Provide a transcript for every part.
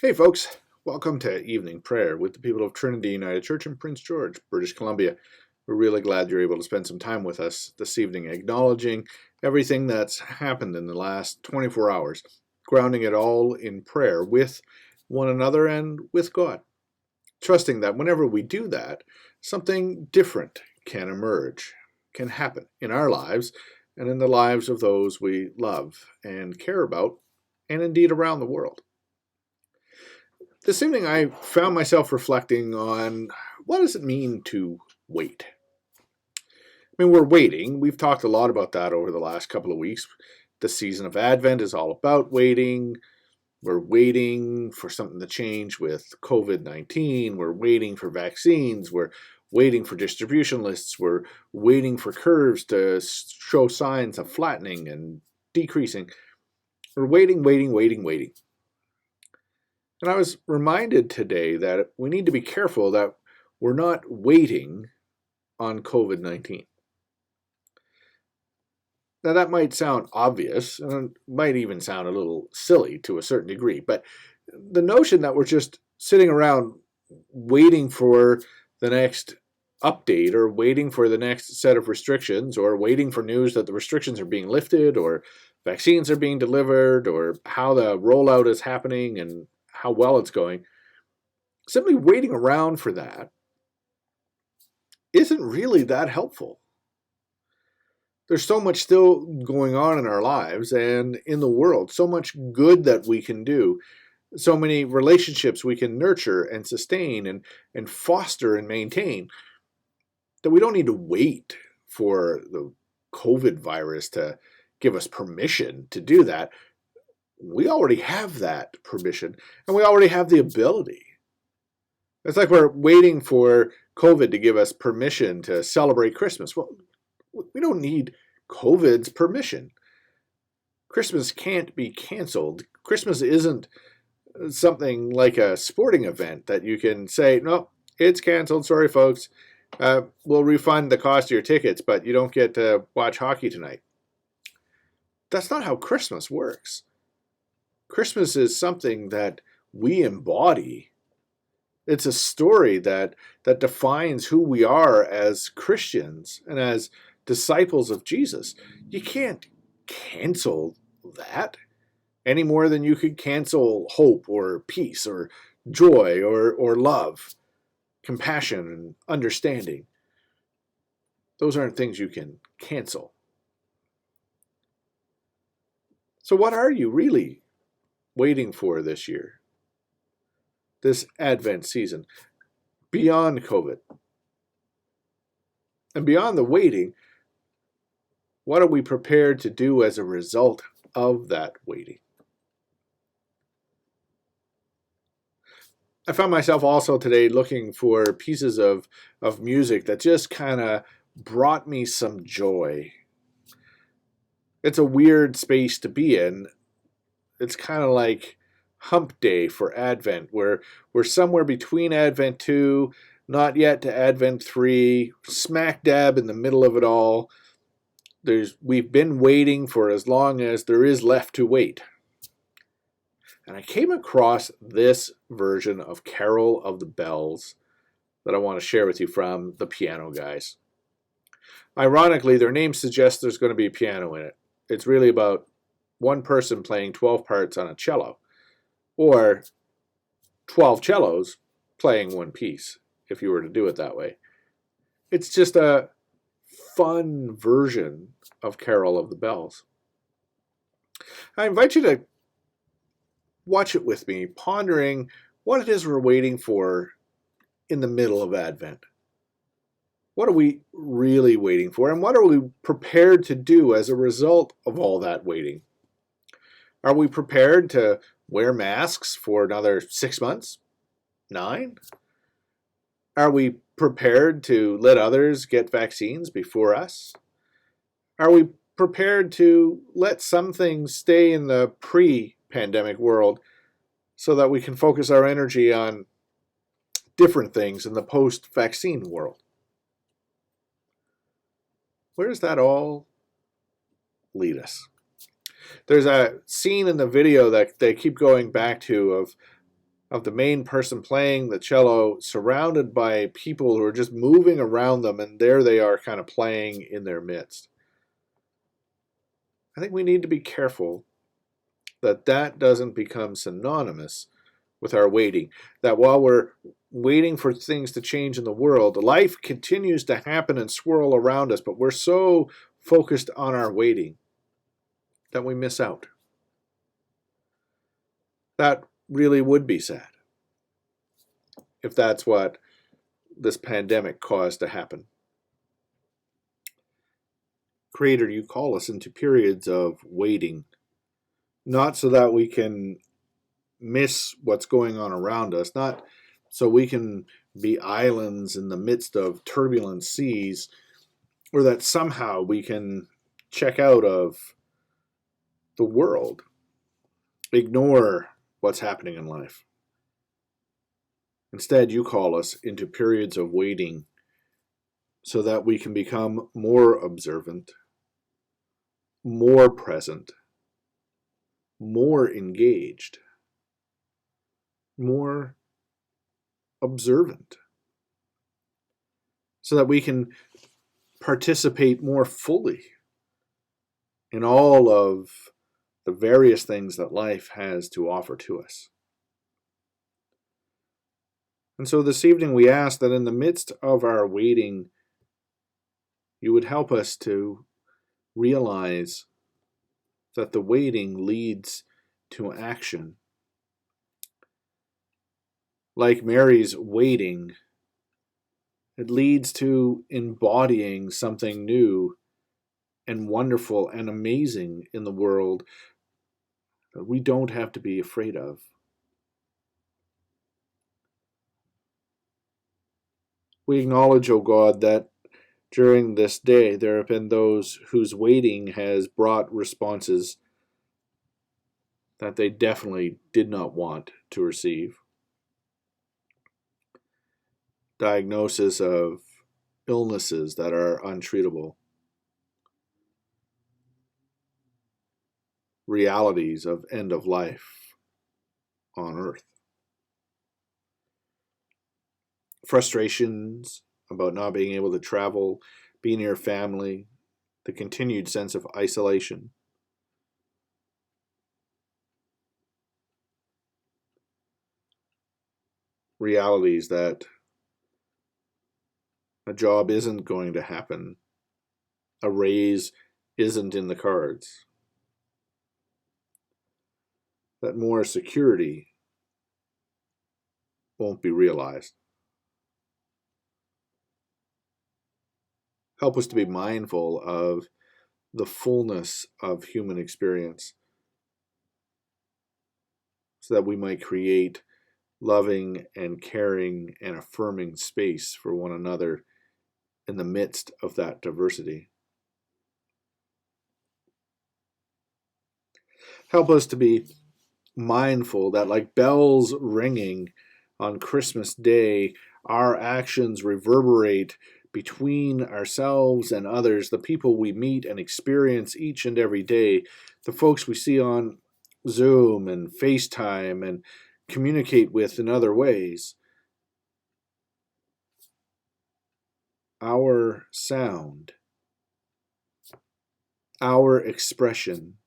Hey folks, welcome to evening prayer with the people of Trinity United Church in Prince George, British Columbia. We're really glad you're able to spend some time with us this evening, acknowledging everything that's happened in the last 24 hours, grounding it all in prayer with one another and with God, trusting that whenever we do that, something different can emerge, can happen in our lives and in the lives of those we love and care about, and indeed around the world. This evening, I found myself reflecting on what does it mean to wait? I mean, we're waiting. We've talked a lot about that over the last couple of weeks. The season of Advent is all about waiting. We're waiting for something to change with COVID-19. We're waiting for vaccines. We're waiting for distribution lists. We're waiting for curves to show signs of flattening and decreasing. We're waiting, waiting, waiting, waiting. And I was reminded today that we need to be careful that we're not waiting on COVID-19. Now, that might sound obvious, and it might even sound a little silly to a certain degree, but the notion that we're just sitting around waiting for the next update or waiting for the next set of restrictions or waiting for news that the restrictions are being lifted or vaccines are being delivered or how the rollout is happening and how well it's going, simply waiting around for that isn't really that helpful. There's so much still going on in our lives and in the world, so much good that we can do, so many relationships we can nurture and sustain and foster and maintain, that we don't need to wait for the COVID virus to give us permission to do that. We already have that permission, and we already have the ability. It's like we're waiting for COVID to give us permission to celebrate Christmas. Well, we don't need COVID's permission. Christmas can't be canceled. Christmas isn't something like a sporting event that you can say, no, it's canceled. Sorry, folks. We'll refund the cost of your tickets, but you don't get to watch hockey tonight. That's not how Christmas works. Christmas is something that we embody. It's a story that defines who we are as Christians and as disciples of Jesus. You can't cancel that any more than you could cancel hope or peace or joy or love, compassion and understanding. Those aren't things you can cancel. So what are you really waiting for this year? This Advent season, beyond COVID? And beyond the waiting, what are we prepared to do as a result of that waiting? I found myself also today looking for pieces of music that just kind of brought me some joy. It's a weird space to be in. It's kind of like hump day for Advent, where we're somewhere between Advent 2, not yet to Advent 3, smack dab in the middle of it all. We've been waiting for as long as there is left to wait. And I came across this version of Carol of the Bells that I want to share with you from the Piano Guys. Ironically, their name suggests there's going to be a piano in it. It's really about one person playing 12 parts on a cello, or 12 cellos playing one piece, if you were to do it that way. It's just a fun version of Carol of the Bells. I invite you to watch it with me, pondering what it is we're waiting for in the middle of Advent. What are we really waiting for, and what are we prepared to do as a result of all that waiting? Are we prepared to wear masks for another 6 months? 9? Are we prepared to let others get vaccines before us? Are we prepared to let some things stay in the pre-pandemic world so that we can focus our energy on different things in the post-vaccine world? Where does that all lead us? There's a scene in the video that they keep going back to of of the main person playing the cello, surrounded by people who are just moving around them, and there they are kind of playing in their midst. I think we need to be careful that that doesn't become synonymous with our waiting. That while we're waiting for things to change in the world, life continues to happen and swirl around us, but we're so focused on our waiting that we miss out. That really would be sad if that's what this pandemic caused to happen. Creator, you call us into periods of waiting, not so that we can miss what's going on around us, not so we can be islands in the midst of turbulent seas, or that somehow we can check out of the world, ignore what's happening in life. Instead, you call us into periods of waiting so that we can become more observant, more present, more engaged, more observant, so that we can participate more fully in all of the various things that life has to offer to us. And so this evening we ask that in the midst of our waiting, you would help us to realize that the waiting leads to action. Like Mary's waiting, it leads to embodying something new and wonderful and amazing in the world that we don't have to be afraid of. We acknowledge, O God, that during this day there have been those whose waiting has brought responses that they definitely did not want to receive. Diagnosis of illnesses that are untreatable. Realities of end of life on earth. Frustrations about not being able to travel, be near family, the continued sense of isolation. Realities that a job isn't going to happen, a raise isn't in the cards, that more security won't be realized. Help us to be mindful of the fullness of human experience so that we might create loving and caring and affirming space for one another in the midst of that diversity. Help us to be mindful that, like bells ringing on Christmas Day, our actions reverberate between ourselves and others, the people we meet and experience each and every day, the folks we see on Zoom and FaceTime and communicate with in other ways. Our sound, our expression,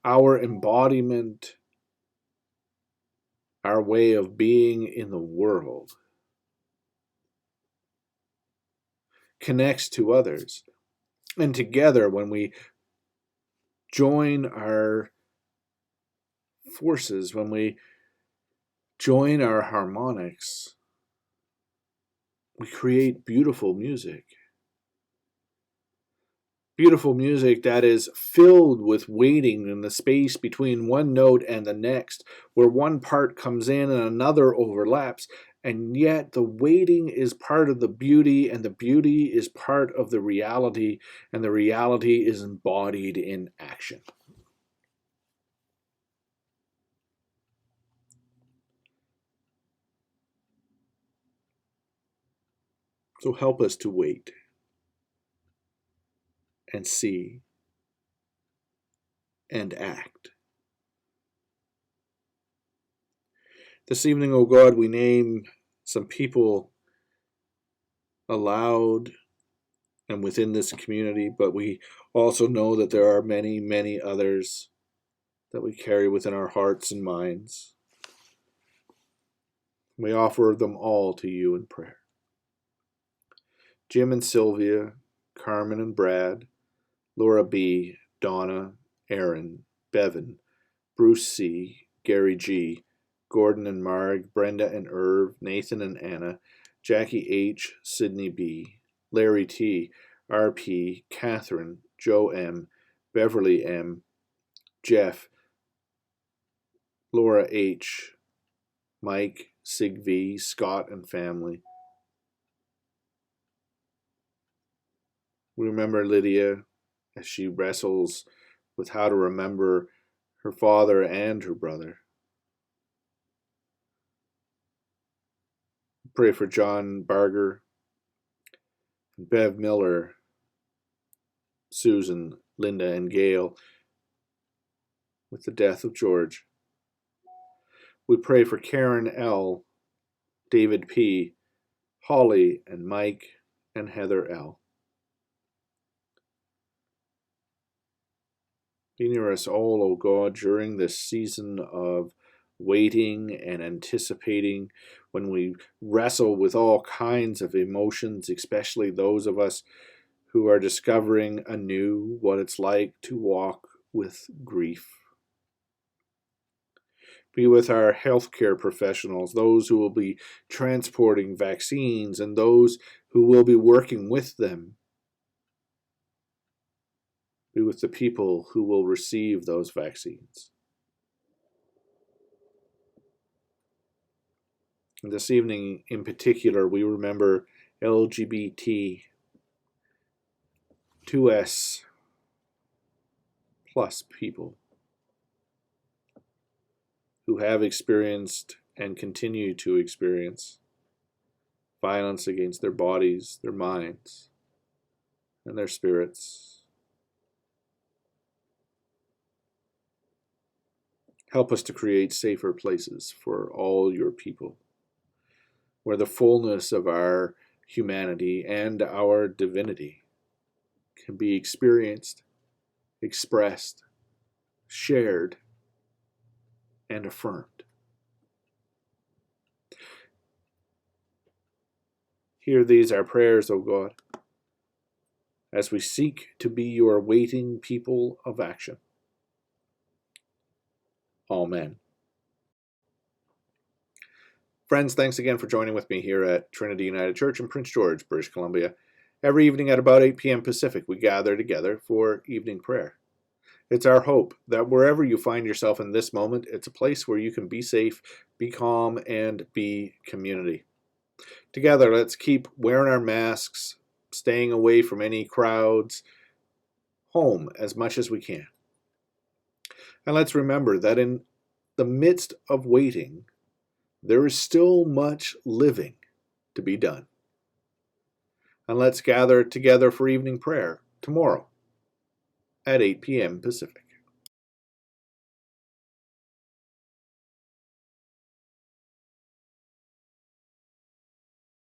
our embodiment, our way of being in the world connects to others. And together, when we join our forces, when we join our harmonics, we create beautiful music. Beautiful music that is filled with waiting in the space between one note and the next, where one part comes in and another overlaps, and yet the waiting is part of the beauty, and the beauty is part of the reality, and the reality is embodied in action. So help us to wait and see and act. This evening, O God, we name some people aloud and within this community, but we also know that there are many, many others that we carry within our hearts and minds. We offer them all to you in prayer. Jim and Sylvia, Carmen and Brad, Laura B., Donna, Aaron, Bevan, Bruce C., Gary G., Gordon and Marg, Brenda and Irv, Nathan and Anna, Jackie H., Sydney B., Larry T., RP, Catherine, Joe M., Beverly M., Jeff, Laura H., Mike, Sig V., Scott and family. We remember Lydia as she wrestles with how to remember her father and her brother. Pray for John Barger, Bev Miller, Susan, Linda, and Gail with the death of George. We pray for Karen L., David P., Holly and Mike, and Heather L. Be near us all, O God, during this season of waiting and anticipating, when we wrestle with all kinds of emotions, especially those of us who are discovering anew what it's like to walk with grief. Be with our healthcare professionals, those who will be transporting vaccines and those who will be working with them. Be with the people who will receive those vaccines. And this evening in particular, we remember LGBT 2S plus people who have experienced and continue to experience violence against their bodies, their minds, and their spirits. Help us to create safer places for all your people, where the fullness of our humanity and our divinity can be experienced, expressed, shared, and affirmed. Hear these our prayers, O God, as we seek to be your waiting people of action. Amen. Friends, thanks again for joining with me here at Trinity United Church in Prince George, British Columbia. Every evening at about 8 p.m. Pacific, we gather together for evening prayer. It's our hope that wherever you find yourself in this moment, it's a place where you can be safe, be calm, and be community. Together, let's keep wearing our masks, staying away from any crowds, home as much as we can. And let's remember that in the midst of waiting, there is still much living to be done. And let's gather together for evening prayer tomorrow at 8 p.m. Pacific.